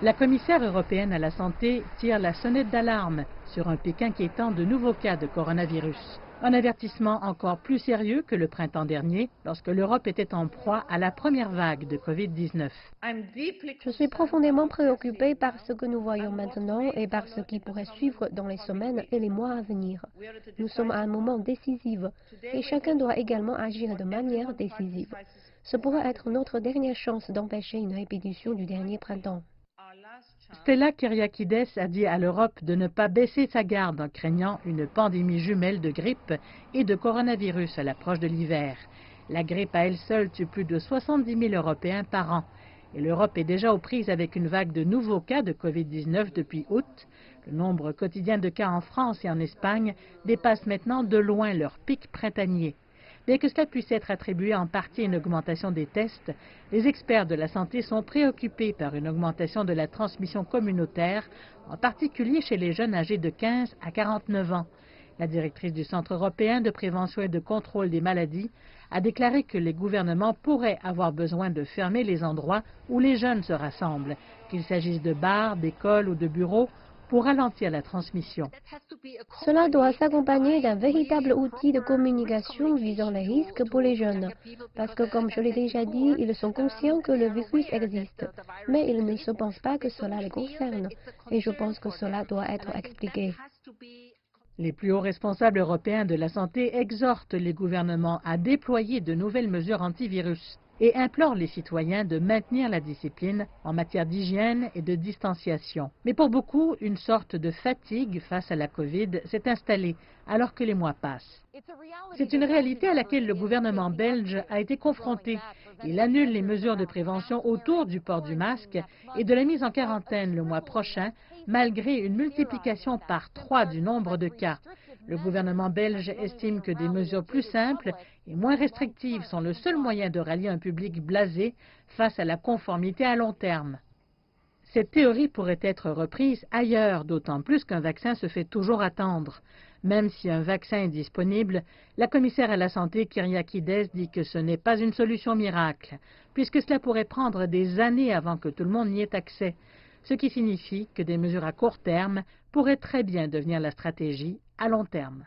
La commissaire européenne à la santé tire la sonnette d'alarme sur un Pékin qui étend de nouveaux cas de coronavirus. Un avertissement encore plus sérieux que le printemps dernier, lorsque l'Europe était en proie à la première vague de Covid-19. Je suis profondément préoccupée par ce que nous voyons maintenant et par ce qui pourrait suivre dans les semaines et les mois à venir. Nous sommes à un moment décisif et chacun doit également agir de manière décisive. Ce pourrait être notre dernière chance d'empêcher une répétition du dernier printemps. Stella Kyriakides a dit à l'Europe de ne pas baisser sa garde en craignant une pandémie jumelle de grippe et de coronavirus à l'approche de l'hiver. La grippe à elle seule tue plus de 70 000 Européens par an. Et l'Europe est déjà aux prises avec une vague de nouveaux cas de Covid-19 depuis août. Le nombre quotidien de cas en France et en Espagne dépasse maintenant de loin leur pic printanier. Bien que cela puisse être attribué en partie à une augmentation des tests, les experts de la santé sont préoccupés par une augmentation de la transmission communautaire, en particulier chez les jeunes âgés de 15 à 49 ans. La directrice du Centre européen de prévention et de contrôle des maladies a déclaré que les gouvernements pourraient avoir besoin de fermer les endroits où les jeunes se rassemblent, qu'il s'agisse de bars, d'écoles ou de bureaux, pour ralentir la transmission. Cela doit s'accompagner d'un véritable outil de communication visant les risques pour les jeunes, parce que comme je l'ai déjà dit, ils sont conscients que le virus existe, mais ils ne se pensent pas que cela les concerne, et je pense que cela doit être expliqué. Les plus hauts responsables européens de la santé exhortent les gouvernements à déployer de nouvelles mesures antivirus et implorent les citoyens de maintenir la discipline en matière d'hygiène et de distanciation. Mais pour beaucoup, une sorte de fatigue face à la Covid s'est installée alors que les mois passent. C'est une réalité à laquelle le gouvernement belge a été confronté. Il annule les mesures de prévention autour du port du masque et de la mise en quarantaine le mois prochain, malgré une multiplication par 3 du nombre de cas. Le gouvernement belge estime que des mesures plus simples et moins restrictives sont le seul moyen de rallier un public blasé face à la conformité à long terme. Cette théorie pourrait être reprise ailleurs, d'autant plus qu'un vaccin se fait toujours attendre. Même si un vaccin est disponible, la commissaire à la santé Kyriakides dit que ce n'est pas une solution miracle, puisque cela pourrait prendre des années avant que tout le monde y ait accès, ce qui signifie que des mesures à court terme pourraient très bien devenir la stratégie à long terme.